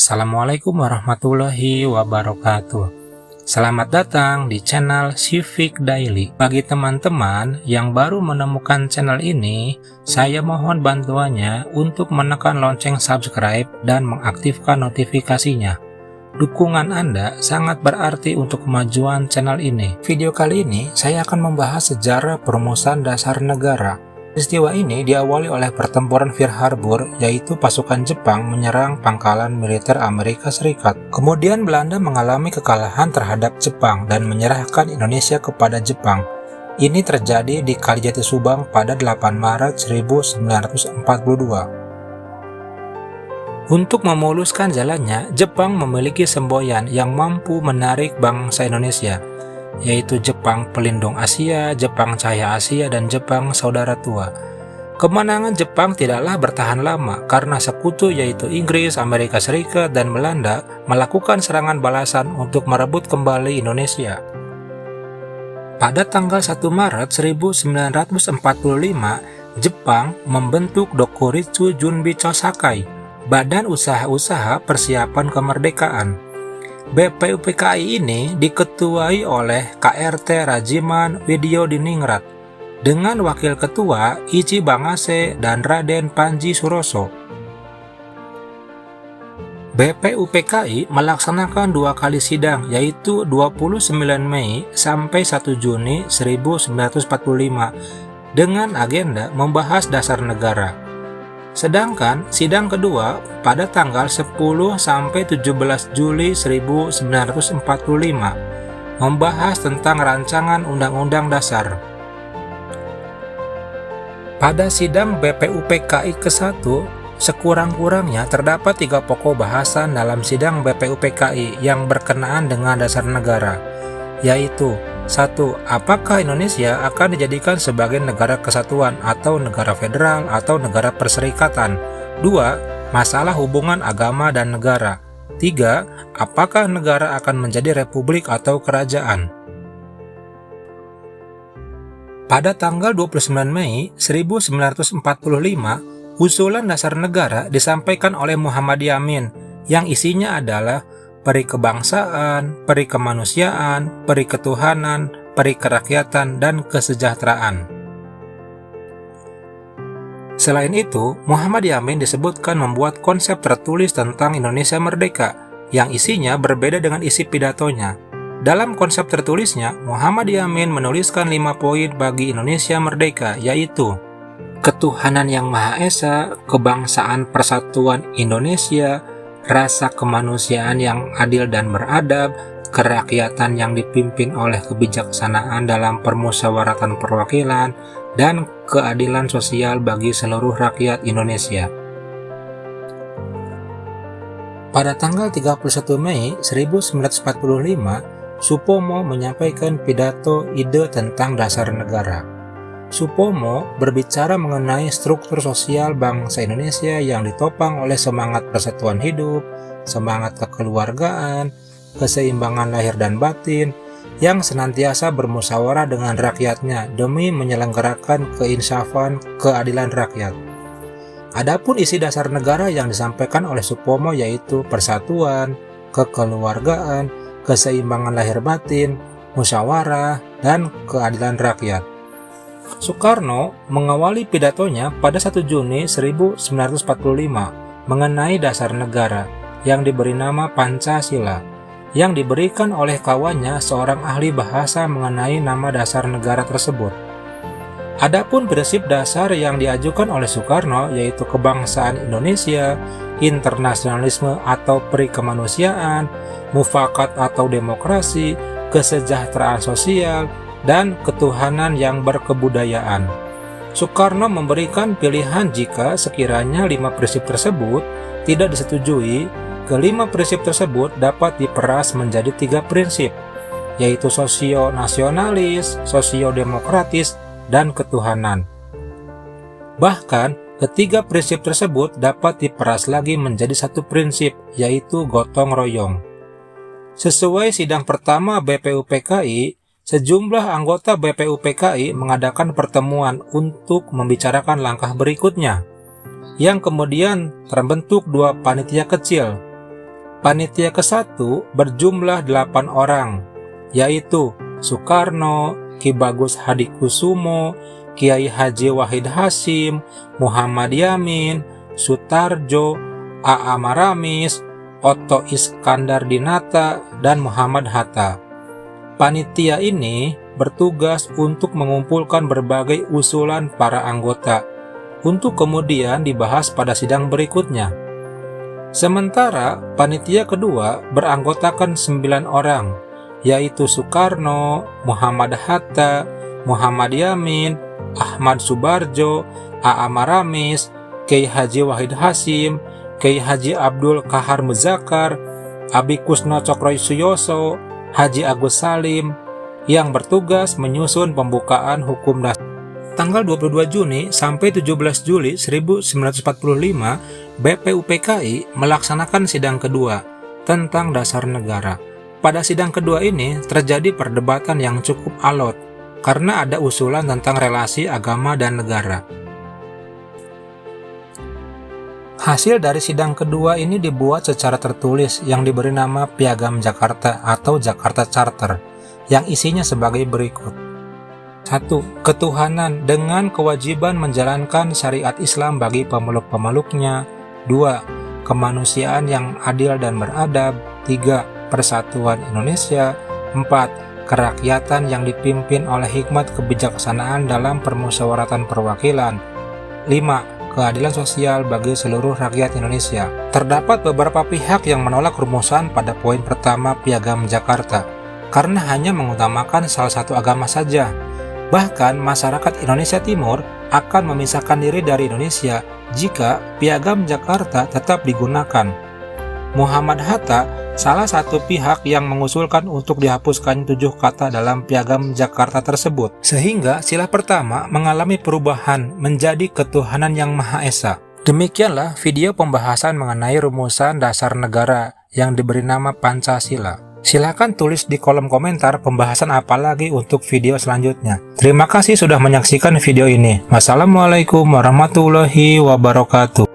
Assalamualaikum warahmatullahi wabarakatuh. Selamat datang di channel Civic Daily. Bagi teman-teman yang baru menemukan channel ini, saya mohon bantuannya untuk menekan lonceng subscribe dan mengaktifkan notifikasinya. Dukungan Anda sangat berarti untuk kemajuan channel ini. Video kali ini saya akan membahas sejarah perumusan dasar negara. Peristiwa ini diawali oleh pertempuran Pearl Harbor, yaitu pasukan Jepang menyerang pangkalan militer Amerika Serikat. Kemudian Belanda mengalami kekalahan terhadap Jepang dan menyerahkan Indonesia kepada Jepang. Ini terjadi di Kalijati Subang pada 8 Maret 1942. Untuk memuluskan jalannya, Jepang memiliki semboyan yang mampu menarik bangsa Indonesia, yaitu Jepang Pelindung Asia, Jepang Cahaya Asia, dan Jepang Saudara Tua. Kemenangan Jepang tidaklah bertahan lama karena sekutu yaitu Inggris, Amerika Serikat, dan Belanda melakukan serangan balasan untuk merebut kembali Indonesia. Pada tanggal 1 Maret 1945, Jepang membentuk Dokuritsu Junbicho Sakai, Badan Usaha-Usaha Persiapan Kemerdekaan. BPUPKI ini diketuai oleh KRT Rajiman Widyodiningrat dengan wakil ketua Ichi Bangase dan Raden Panji Suroso. BPUPKI melaksanakan 2 kali sidang, yaitu 29 Mei sampai 1 Juni 1945 dengan agenda membahas dasar negara. Sedangkan sidang kedua pada tanggal 10 sampai 17 Juli 1945 membahas tentang rancangan Undang-Undang Dasar. Pada sidang BPUPKI ke-1, sekurang-kurangnya terdapat 3 pokok bahasan dalam sidang BPUPKI yang berkenaan dengan dasar negara, yaitu 1. Apakah Indonesia akan dijadikan sebagai negara kesatuan atau negara federal atau negara perserikatan? 2. Masalah hubungan agama dan negara. 3. Apakah negara akan menjadi republik atau kerajaan? Pada tanggal 29 Mei 1945, usulan dasar negara disampaikan oleh Muhammad Yamin yang isinya adalah peri kebangsaan, peri kemanusiaan, peri ketuhanan, peri kerakyatan, dan kesejahteraan. Selain itu, Muhammad Yamin disebutkan membuat konsep tertulis tentang Indonesia Merdeka yang isinya berbeda dengan isi pidatonya. Dalam konsep tertulisnya, Muhammad Yamin menuliskan 5 poin bagi Indonesia Merdeka, yaitu ketuhanan yang Maha Esa, kebangsaan persatuan Indonesia, rasa kemanusiaan yang adil dan beradab, kerakyatan yang dipimpin oleh kebijaksanaan dalam permusyawaratan perwakilan, dan keadilan sosial bagi seluruh rakyat Indonesia. Pada tanggal 31 Mei 1945, Supomo menyampaikan pidato ide tentang dasar negara. Supomo berbicara mengenai struktur sosial bangsa Indonesia yang ditopang oleh semangat persatuan hidup, semangat kekeluargaan, keseimbangan lahir dan batin, yang senantiasa bermusyawarah dengan rakyatnya demi menyelenggarakan keinsafan keadilan rakyat. Adapun isi dasar negara yang disampaikan oleh Supomo yaitu persatuan, kekeluargaan, keseimbangan lahir batin, musyawarah, dan keadilan rakyat. Soekarno mengawali pidatonya pada 1 Juni 1945 mengenai dasar negara yang diberi nama Pancasila, yang diberikan oleh kawannya seorang ahli bahasa mengenai nama dasar negara tersebut. Adapun prinsip dasar yang diajukan oleh Soekarno yaitu kebangsaan Indonesia, internasionalisme atau peri kemanusiaan, mufakat atau demokrasi, kesejahteraan sosial, dan ketuhanan yang berkebudayaan. Soekarno memberikan pilihan jika sekiranya 5 prinsip tersebut tidak disetujui, ke-5 prinsip tersebut dapat diperas menjadi 3 prinsip, yaitu sosio-nasionalis, sosio-demokratis, dan ketuhanan. Bahkan, ketiga prinsip tersebut dapat diperas lagi menjadi 1 prinsip, yaitu gotong royong. Sesuai sidang pertama BPUPKI, sejumlah anggota BPUPKI mengadakan pertemuan untuk membicarakan langkah berikutnya, yang kemudian terbentuk 2 panitia kecil. Panitia ke-1 berjumlah 8 orang, yaitu Soekarno, Ki Bagus Hadikusumo, Kiai Haji Wahid Hasyim, Muhammad Yamin, Sutarjo, A.A. Maramis, Otto Iskandar Dinata, dan Muhammad Hatta. Panitia ini bertugas untuk mengumpulkan berbagai usulan para anggota untuk kemudian dibahas pada sidang berikutnya. Sementara panitia kedua beranggotakan 9 orang, yaitu Soekarno, Muhammad Hatta, Muhammad Yamin, Ahmad Subarjo, A.A. Maramis, Kiai Haji Wahid Hasyim, Kiai Haji Abdul Kahar Muzakar, Abi Kusno Cokrosuyoso, Haji Agus Salim, yang bertugas menyusun pembukaan hukum dasar. Tanggal 22 Juni sampai 17 Juli 1945, BPUPKI melaksanakan sidang kedua tentang dasar negara. Pada sidang kedua ini terjadi perdebatan yang cukup alot karena ada usulan tentang relasi agama dan negara. Hasil dari sidang kedua ini dibuat secara tertulis yang diberi nama Piagam Jakarta atau Jakarta Charter, yang isinya sebagai berikut. 1. Ketuhanan dengan kewajiban menjalankan syariat Islam bagi pemeluk-pemeluknya. 2. Kemanusiaan yang adil dan beradab. 3. Persatuan Indonesia. 4. Kerakyatan yang dipimpin oleh hikmat kebijaksanaan dalam permusyawaratan perwakilan. 5. Keadilan sosial bagi seluruh rakyat Indonesia. Terdapat beberapa pihak yang menolak rumusan pada poin pertama Piagam Jakarta karena hanya mengutamakan salah satu agama saja. Bahkan masyarakat Indonesia Timur akan memisahkan diri dari Indonesia jika Piagam Jakarta tetap digunakan. Muhammad Hatta salah satu pihak yang mengusulkan untuk dihapuskan 7 kata dalam Piagam Jakarta tersebut, sehingga sila pertama mengalami perubahan menjadi ketuhanan yang Maha Esa. Demikianlah video pembahasan mengenai rumusan dasar negara yang diberi nama Pancasila. Silakan tulis di kolom komentar pembahasan apa lagi untuk video selanjutnya. Terima kasih sudah menyaksikan video ini. Wassalamualaikum warahmatullahi wabarakatuh.